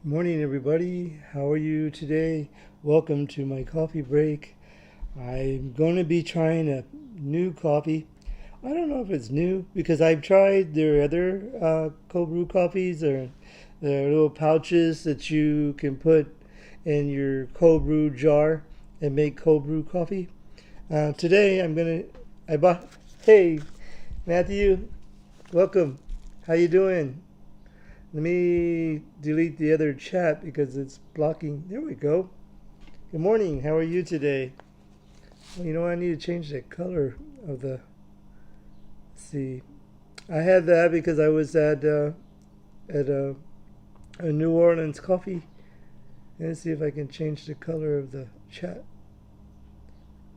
Morning, everybody. How are you today? Welcome to my coffee break. I'm going to be trying a new coffee. I don't know if it's new because I've tried their other cold brew coffees or their little pouches that you can put in your cold brew jar and make cold brew coffee. Today I bought. Hey, Matthew, welcome. How you doing? Let me delete the other chat because it's blocking. There we go. Good morning. How are you today? Well, you know, I need to change the color of the. Let's see. I had that because I was at a New Orleans coffee. Let's see if I can change the color of the chat.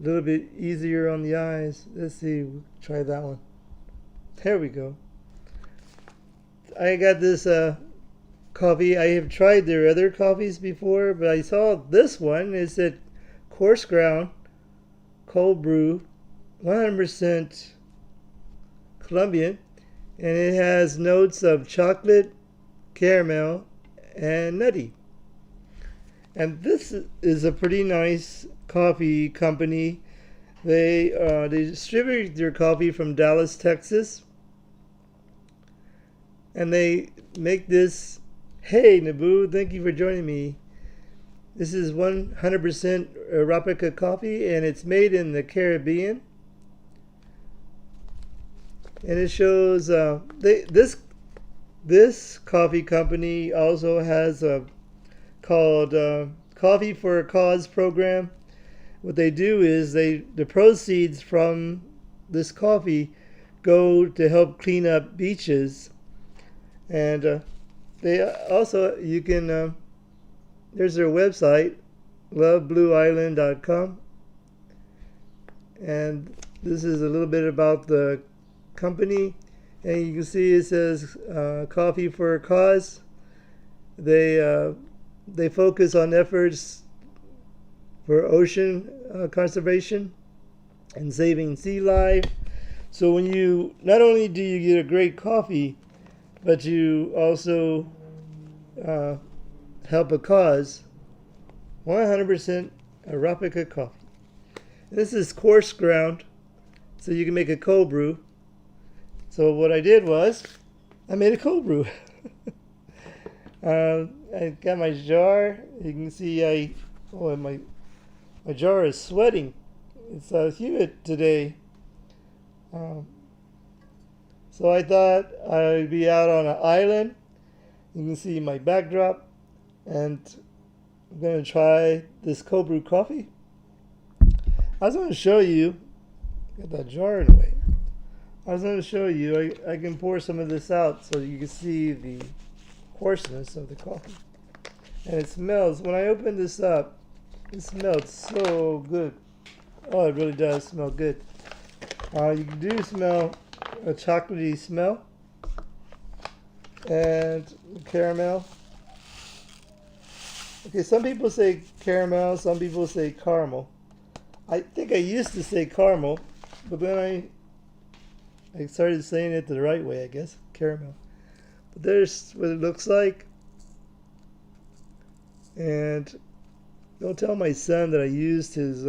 A little bit easier on the eyes. Let's see. Try that one. There we go. I got this coffee. I have tried their other coffees before, but I saw this one. It said coarse ground, cold brew, 100% Colombian, and it has notes of chocolate, caramel, and nutty. And this is a pretty nice coffee company. They distribute their coffee from Dallas, Texas, and they make this. Hey, Naboo, thank you for joining me. This is 100% Arabica coffee, and it's made in the Caribbean. And it shows this coffee company also has a called Coffee for a Cause program. What they do is the proceeds from this coffee go to help clean up beaches. And they also, you can, there's their website, loveblueisland.com. And this is a little bit about the company. And you can see it says Coffee for a Cause. They focus on efforts for ocean conservation and saving sea life. So when you, not only do you get a great coffee, but you also help a cause. 100% Arabica coffee. This is coarse ground, so you can make a cold brew. So what I did was, I made a cold brew. I got my jar. You can see my jar is sweating. It's humid today. So I thought I'd be out on an island. You can see my backdrop, and I'm going to try this cold brew coffee. I was going to show you, get that jar in the way. I was going to show you, I can pour some of this out so you can see the coarseness of the coffee. And it smells, when I open this up, it smells so good. Oh, it really does smell good. You do smell a chocolatey smell and caramel. Okay, some people say caramel, some people say caramel. I think I used to say caramel, but then I started saying it the right way, I guess, caramel. But there's what it looks like. And don't tell my son that I used his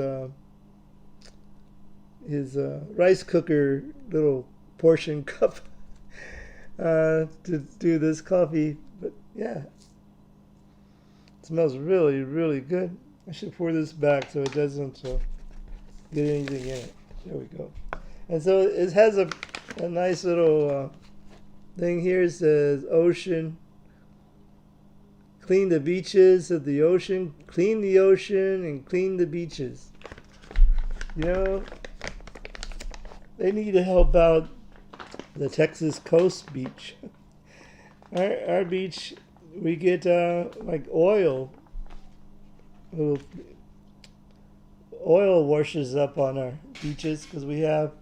rice cooker little portion cup to do this coffee. But yeah, it smells really, really good. I should pour this back so it doesn't get anything in it. There we go. And so it has a nice little thing here. It says ocean. Clean the beaches of the ocean. Clean the ocean and clean the beaches. You know, they need to help out the Texas coast beach. Our beach, we get like oil. Little oil washes up on our beaches because we have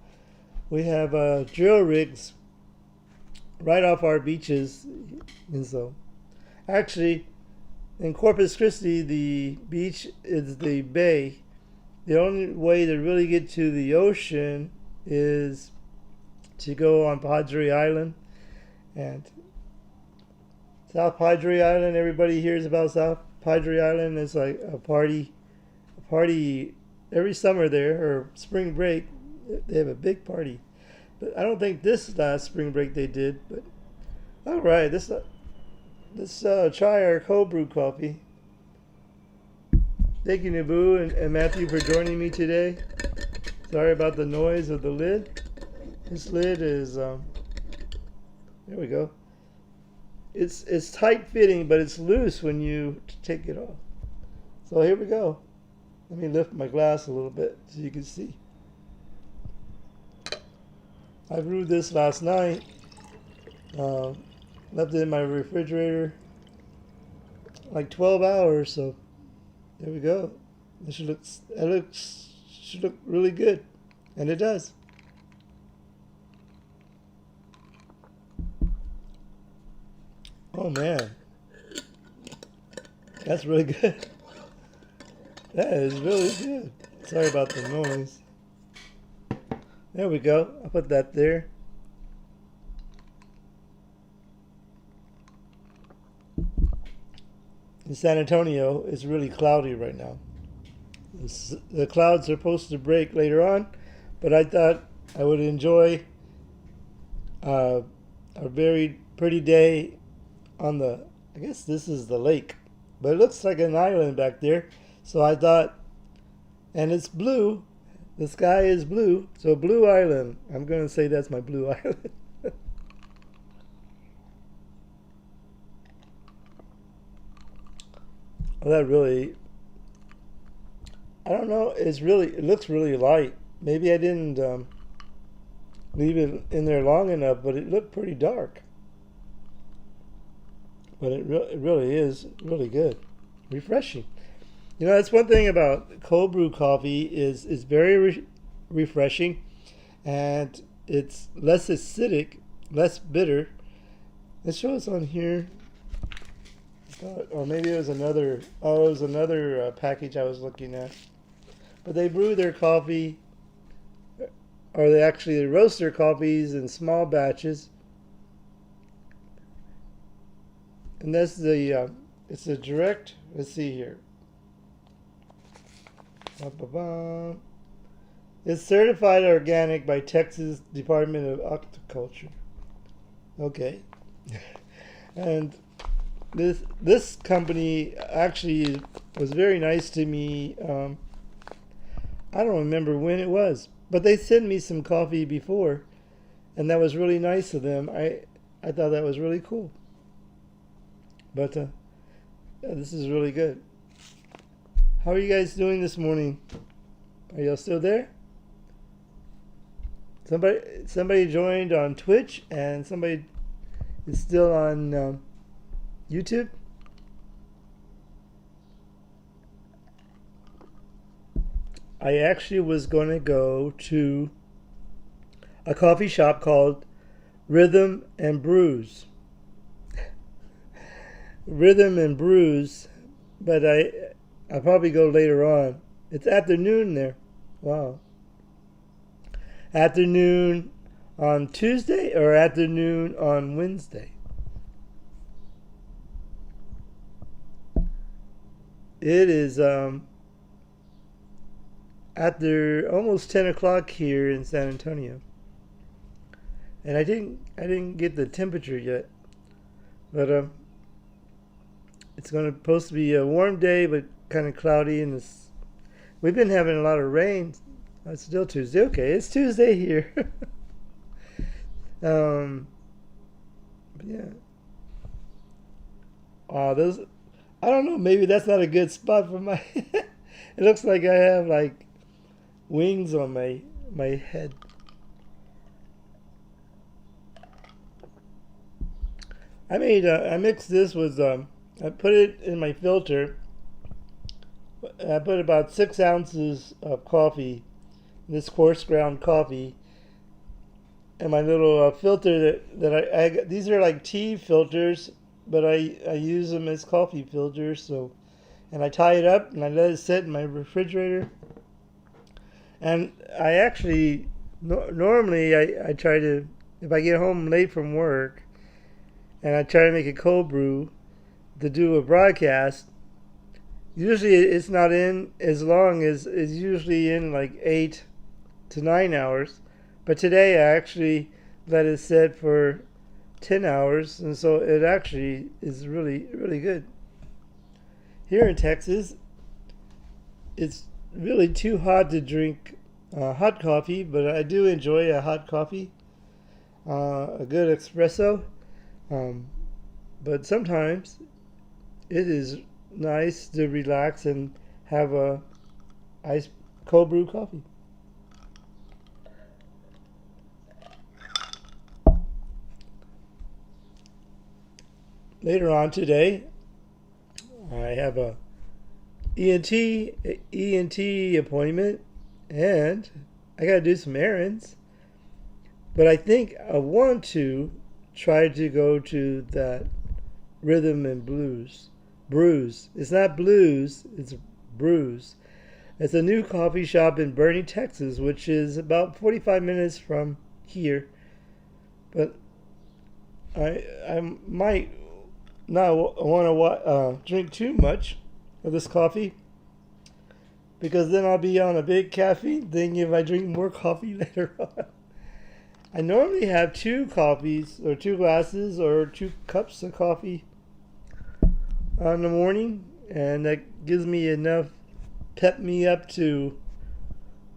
drill rigs right off our beaches. And so, actually, in Corpus Christi, the beach is the bay. The only way to really get to the ocean is to go on Padre Island, and South Padre Island. Everybody hears about South Padre Island. It's like a party every summer there or spring break. They have a big party. But I don't think this last spring break they did. But all right, let's try our cold brew coffee. Thank you, Naboo and Matthew, for joining me today. Sorry about the noise of the lid. This lid is there we go. It's tight fitting, but it's loose when you take it off. So here we go. Let me lift my glass a little bit so you can see. I brewed this last night. Left it in my refrigerator like 12 hours. So there we go. Should look really good, and it does. Oh man, that's really good. That is really good. Sorry about the noise. There we go. I'll put that there. In San Antonio, it's really cloudy right now. The clouds are supposed to break later on, but I thought I would enjoy a very pretty day on I guess this is the lake, but it looks like an island back there. So I thought, and it's blue, the sky is blue, so Blue Island. I'm going to say that's my Blue Island. Well, that really, I don't know, it looks really light. Maybe I didn't leave it in there long enough, but it looked pretty dark. But it really is really good, refreshing. That's one thing about cold brew coffee is it's very refreshing, and it's less acidic, less bitter. It shows on here, or maybe it was another. Oh, it was another package I was looking at. But they brew their coffee, or they roast their coffees in small batches. And that's it's a direct, let's see here. Ba-ba-ba. It's certified organic by Texas Department of Agriculture. Okay. And this company actually was very nice to me. I don't remember when it was, but they sent me some coffee before, and that was really nice of them. I thought that was really cool. But yeah, this is really good. How are you guys doing this morning? Are y'all still there? Somebody joined on Twitch, and somebody is still on YouTube. I actually was going to go to a coffee shop called Rhythm and Brews. Rhythm and Brews, but I'll probably go later on. It's afternoon there. Wow. Afternoon on Tuesday or afternoon on Wednesday? It is after almost 10 o'clock here in San Antonio. And I didn't get the temperature yet. But it's supposed to be a warm day, but kind of cloudy, and we've been having a lot of rain. It's still Tuesday. Okay, it's Tuesday here. But yeah. Those. I don't know. Maybe that's not a good spot for my. It looks like I have like wings on my head. I mixed this with I put it in my filter. I put about 6 ounces of coffee, this coarse ground coffee, and my little filter that I got. These are like tea filters, but I use them as coffee filters. So, and I tie it up and I let it sit in my refrigerator. And I actually normally I try to, if I get home late from work, and I try to make a cold brew to do a broadcast, usually it's not in as long as it's usually in like 8 to 9 hours. But today I actually let it sit for 10 hours, and so it actually is really, really good. Here in Texas, it's really too hot to drink hot coffee, but I do enjoy a hot coffee, a good espresso. Um, but sometimes it is nice to relax and have a ice cold brew coffee. Later on today, I have a ENT appointment, and I got to do some errands. But I think I want to try to go to that rhythm and brews. It's not blues, it's brews. It's a new coffee shop in Bernie, Texas, which is about 45 minutes from here. But I might not want to drink too much of this coffee, because then I'll be on a big caffeine thing if I drink more coffee later on. I normally have 2 coffees or 2 glasses or 2 cups of coffee in the morning, and that gives me enough pep me up to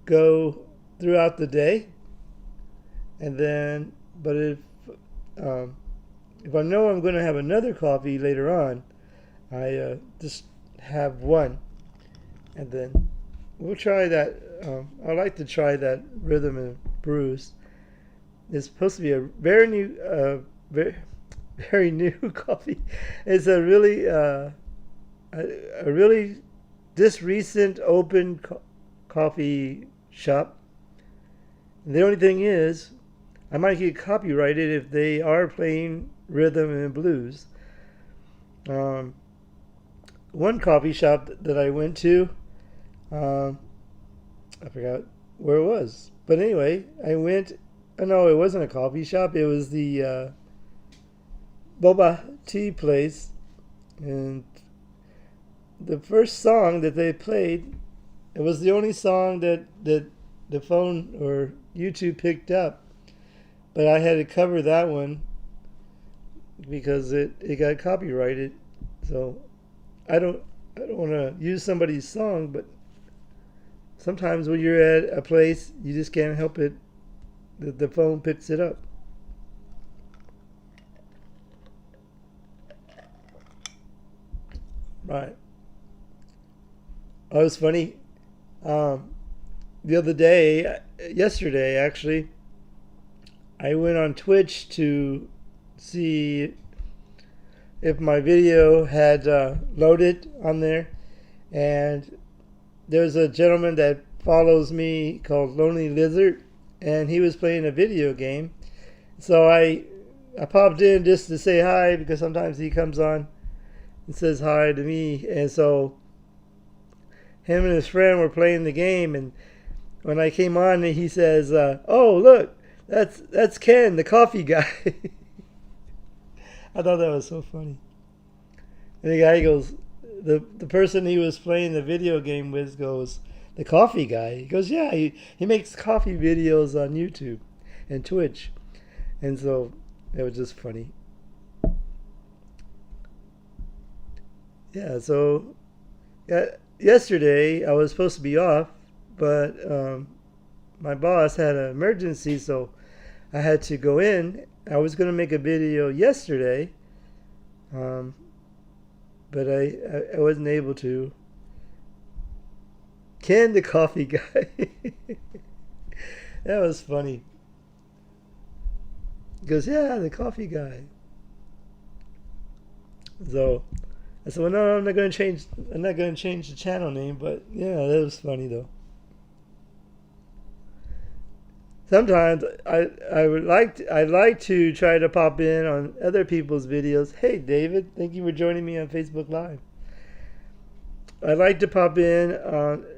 go throughout the day. And then, but if I know I'm going to have another coffee later on, I just have one, and then we'll try that. I'd like to try that rhythm and brews. It's supposed to be a very new coffee. It's a really this recent open coffee shop. The only thing is, I might get copyrighted if they are playing rhythm and blues. One coffee shop that I went to, I forgot where it was, but anyway, I went. Oh, no, it wasn't a coffee shop. It was the boba tea place, and the first song that they played, it was the only song that the phone or YouTube picked up, but I had to cover that one because it got copyrighted. So I don't want to use somebody's song, but sometimes when you're at a place, you just can't help it. The phone picks it up. Right. Oh, it was funny. The other day, yesterday actually, I went on Twitch to see if my video had loaded on there, and there's a gentleman that follows me called Lonely Lizard, and he was playing a video game. So I popped in just to say hi, because sometimes he comes on and says hi to me. And so him and his friend were playing the game, and when I came on, he says, "Oh, look, that's Ken, the coffee guy." I thought that was so funny. And the guy goes, the person he was playing the video game with goes, "The coffee guy?" He goes, "Yeah, he makes coffee videos on YouTube and Twitch." And so it was just funny. Yeah, so yesterday I was supposed to be off, but my boss had an emergency, so I had to go in. I was going to make a video yesterday, but I wasn't able to. Ken, the coffee guy. That was funny. He goes, "Yeah, the coffee guy." So I said, "Well, no, I'm not going to change. I'm not going to change the channel name." But yeah, that was funny though. Sometimes I'd like to try to pop in on other people's videos. Hey, David, thank you for joining me on Facebook Live. I'd like to pop in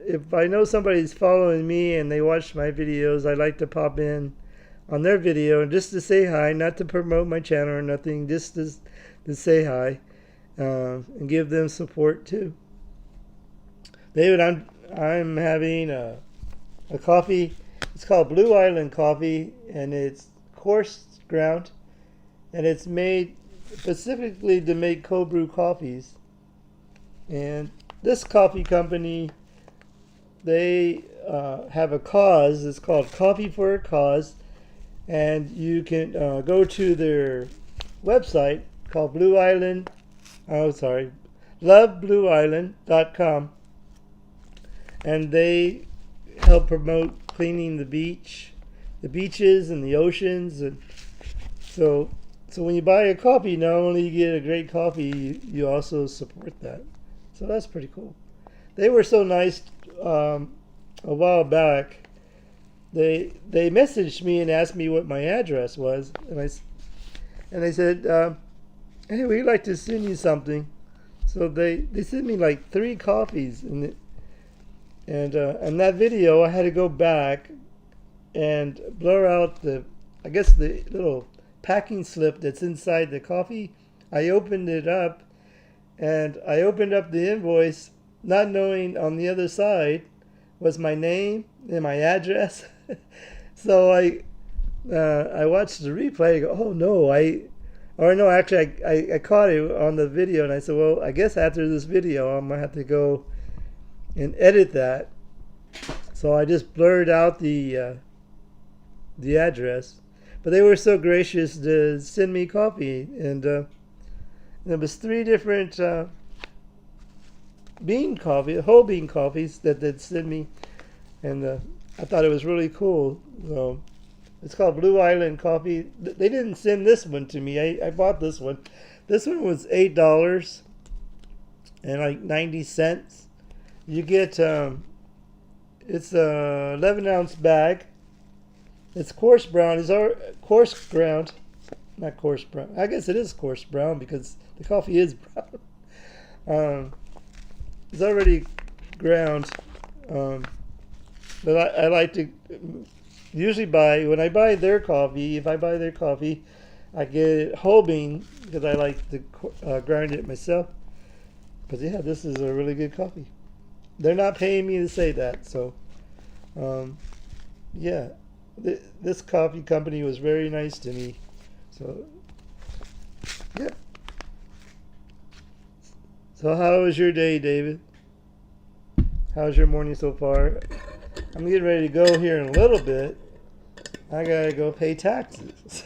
if I know somebody's following me and they watch my videos. I'd like to pop in on their video, and just to say hi, not to promote my channel or nothing, just to say hi, and give them support too. David, I'm having a coffee. It's called Blue Island coffee, and it's coarse ground, and it's made specifically to make cold brew coffees. And this coffee company, they have a cause. It's called Coffee for a Cause, and you can go to their website called Blue Island. Oh, sorry, loveblueisland.com, and they help promote cleaning the beaches, and the oceans, and so when you buy a coffee, not only you get a great coffee, you also support that. So that's pretty cool. They were so nice a while back. They messaged me and asked me what my address was, and they said, "Hey, we'd like to send you something." So they sent me like 3 coffees, and that video I had to go back and blur out the little packing slip that's inside the coffee. I opened it up, and I opened up the invoice, not knowing on the other side was my name and my address. So I watched the replay. I go, oh no, I caught it on the video, and I said, well, I guess after this video, I'm gonna have to go and edit that. So I just blurred out the address. But they were so gracious to send me coffee, and there was 3 different whole bean coffees that they'd send me, and I thought it was really cool. So it's called Blue Island Coffee. They didn't send this one to me. I bought this one. This one was $8 and like 90 cents. You get it's a 11-ounce bag. It's coarse brown. It's coarse ground, not coarse brown. I guess it is coarse brown because the coffee is brown. It's already ground, but I like to usually when I buy their coffee. If I buy their coffee, I get it whole bean because I like to grind it myself. But yeah, this is a really good coffee. They're not paying me to say that, so yeah. This coffee company was very nice to me. So, yeah. So how was your day, David? How's your morning so far? I'm getting ready to go here in a little bit. I gotta go pay taxes.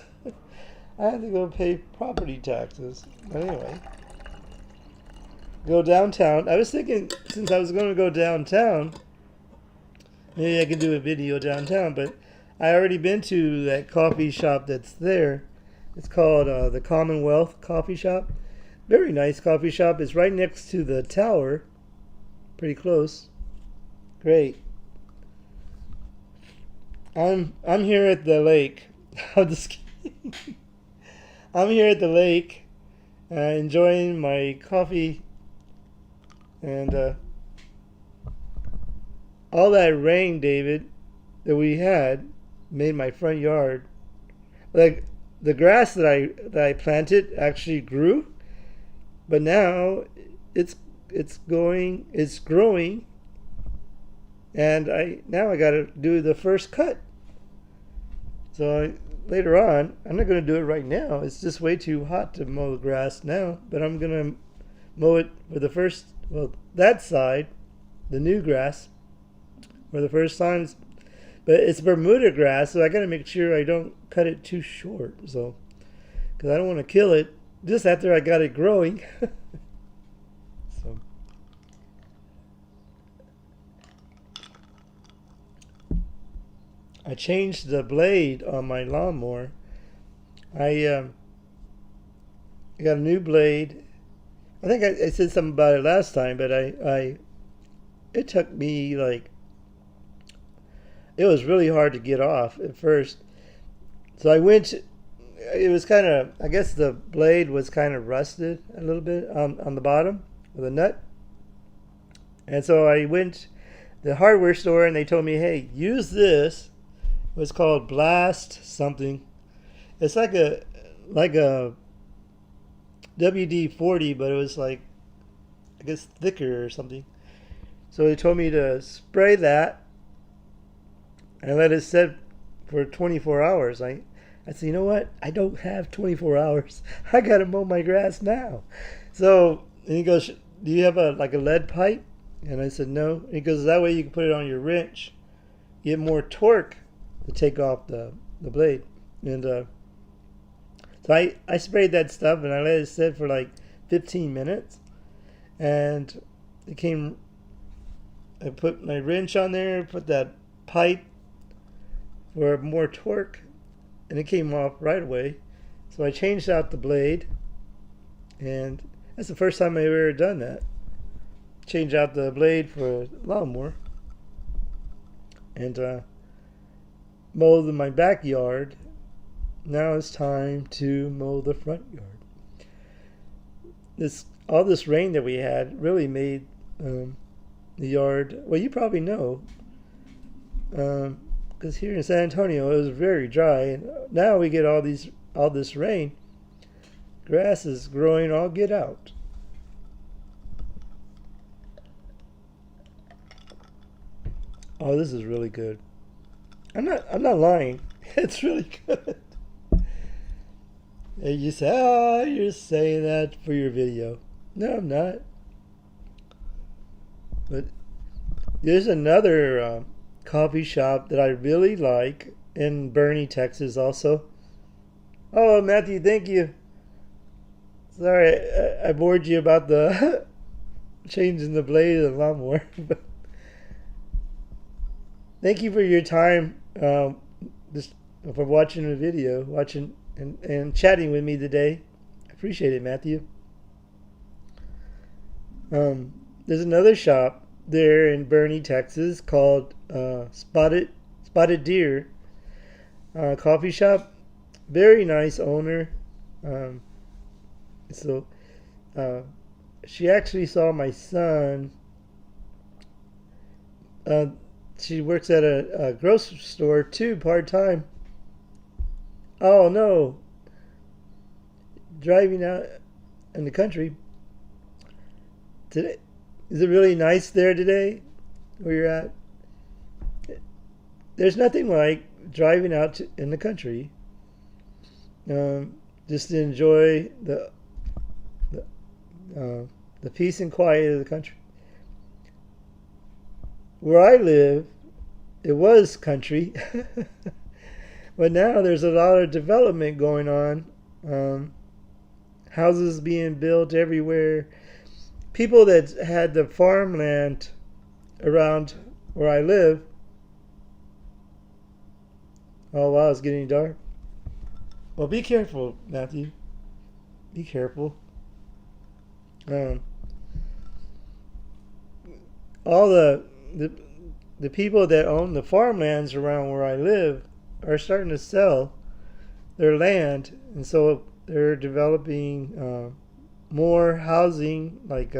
I have to go pay property taxes. But anyway, go downtown. I was thinking, since I was going to go downtown, maybe I could do a video downtown, but I already been to that coffee shop that's there. It's called the Commonwealth Coffee Shop. Very nice coffee shop. It's right next to the tower. Pretty close. Great. I'm here at the lake. I'm just kidding. I'm here at the lake, enjoying my coffee, and all that rain, David, that we had made my front yard, like the grass that I planted actually grew, but now it's growing, and I got to do the first cut. So later on, I'm not going to do it right now. It's just way too hot to mow the grass now, but I'm going to mow it for that side, the new grass, for the first time. But it's Bermuda grass, so I got to make sure I don't cut it too short. So, because I don't want to kill it just after I got it growing. So, I changed the blade on my lawnmower. I got a new blade. I think I said something about it last time, but it took me it was really hard to get off at first. So it was kind of, I guess the blade was kind of rusted a little bit on the bottom of the nut. And so I went to the hardware store, and they told me, hey, use this was called Blast something. It's like a WD-40, but it was like, I guess, thicker or something. So they told me to spray that and let it sit for 24 hours. I said, you know what? I don't have 24 hours. I got to mow my grass now. So and he goes, do you have a lead pipe? And I said, no. And he goes, that way you can put it on your wrench, get more torque to take off the blade. And so I sprayed that stuff and I let it sit for like 15 minutes. And it came, I put my wrench on there, put that pipe for more torque, and it came off right away. So I changed out the blade, and that's the first time I've ever done that. Change out the blade for a lawnmower, and mowed my backyard. Now it's time to mow the front yard. All this rain that we had really made the yard. Well, you probably know, because here in San Antonio it was very dry, and now we get all this rain. Grass is growing all get out. Oh, this is really good. I'm not lying. It's really good. And you say, oh, you're saying that for your video. No, I'm not. But there's another coffee shop that I really like in Bernie, Texas also. Oh, Matthew, thank you. Sorry, I bored you about the changing the blade of the lawnmower. Thank you for your time, just for watching the video, watching and chatting with me today. I appreciate it, Matthew. There's another shop there in Bernie, Texas called Spotted Deer coffee shop. Very nice owner. So she actually saw my son. She works at a grocery store too, part-time. Oh no. Driving out in the country. Today, is it really nice there today where you're at? There's nothing like driving out in the country, just to enjoy the peace and quiet of the country. Where I live, it was country, but now there's a lot of development going on. Houses being built everywhere. People that had the farmland around where I live. Oh wow, it's getting dark. Well, be careful, Matthew. Be careful. All the people that own the farmlands around where I live are starting to sell their land, and so they're developing more housing. Like,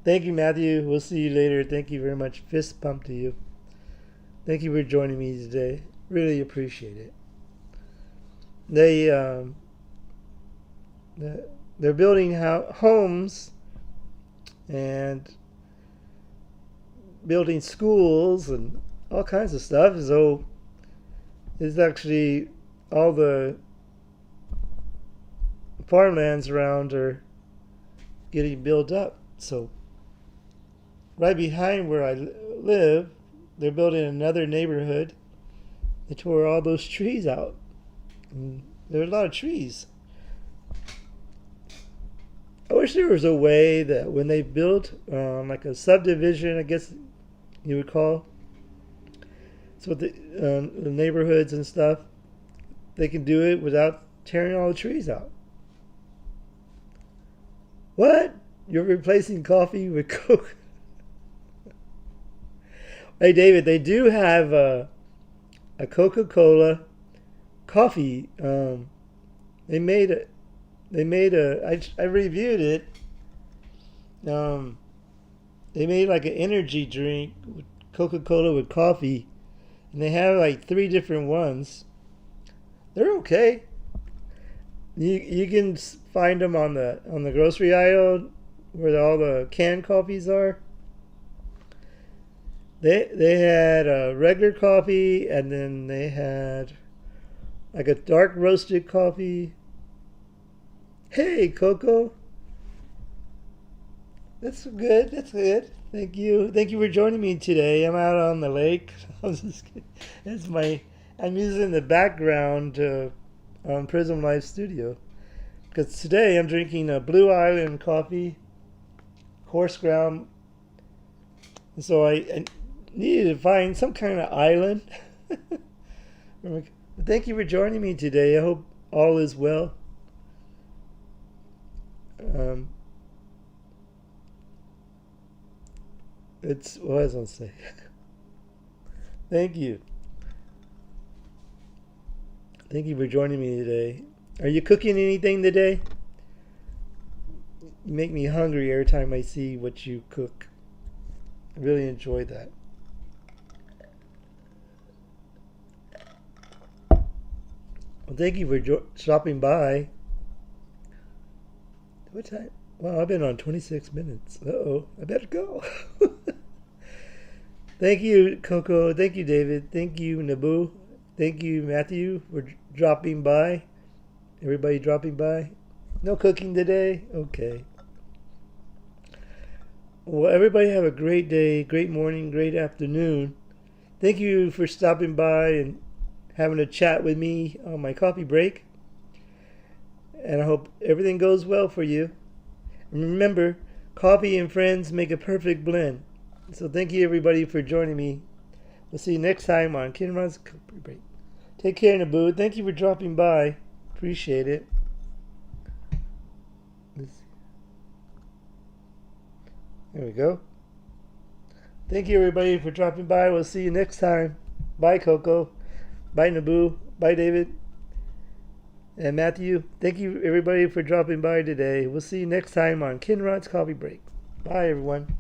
thank you, Matthew. We'll see you later. Thank you very much. Fist pump to you. Thank you for joining me today. Really appreciate it. They're building homes and building schools and all kinds of stuff. So it's actually all the farmlands around are getting built up. So right behind where I live, they're building another neighborhood. They tore all those trees out. And there are a lot of trees. I wish there was a way that when they built like a subdivision, I guess you would call, so the neighborhoods and stuff, they can do it without tearing all the trees out. What? You're replacing coffee with Coke? Hey, David, they do have a Coca-Cola coffee. They made I reviewed it. They made like an energy drink with Coca-Cola with coffee, and they have like three different ones. They're okay. You can find them on the grocery aisle where all the canned coffees are. They had a regular coffee, and then they had like a dark roasted coffee. Hey, Coco. That's good. That's good. Thank you. Thank you for joining me today. I'm out on the lake. I'm just kidding. It's my. I'm using the background on Prism Live Studio because today I'm drinking a Blue Island coffee, coarse ground. And so I needed to find some kind of island. Thank you for joining me today. I hope all is well. It's what was I gonna say? Thank you. Thank you for joining me today. Are you cooking anything today? You make me hungry every time I see what you cook. I really enjoy that. Well, thank you for stopping by. What time? Wow, I've been on 26 minutes. Uh-oh, I better go. Thank you, Coco. Thank you, David. Thank you, Naboo. Thank you, Matthew, for dropping by. Everybody dropping by. No cooking today? Okay. Well, everybody have a great day, great morning, great afternoon. Thank you for stopping by and having a chat with me on my coffee break. And I hope everything goes well for you. And remember, coffee and friends make a perfect blend. So thank you, everybody, for joining me. We'll see you next time on Kinrod's Coffee Break. Take care, Naboo. Thank you for dropping by. Appreciate it. There we go. Thank you, everybody, for dropping by. We'll see you next time. Bye, Coco. Bye, Naboo. Bye, David. And Matthew. Thank you, everybody, for dropping by today. We'll see you next time on Kinrod's Coffee Break. Bye, everyone.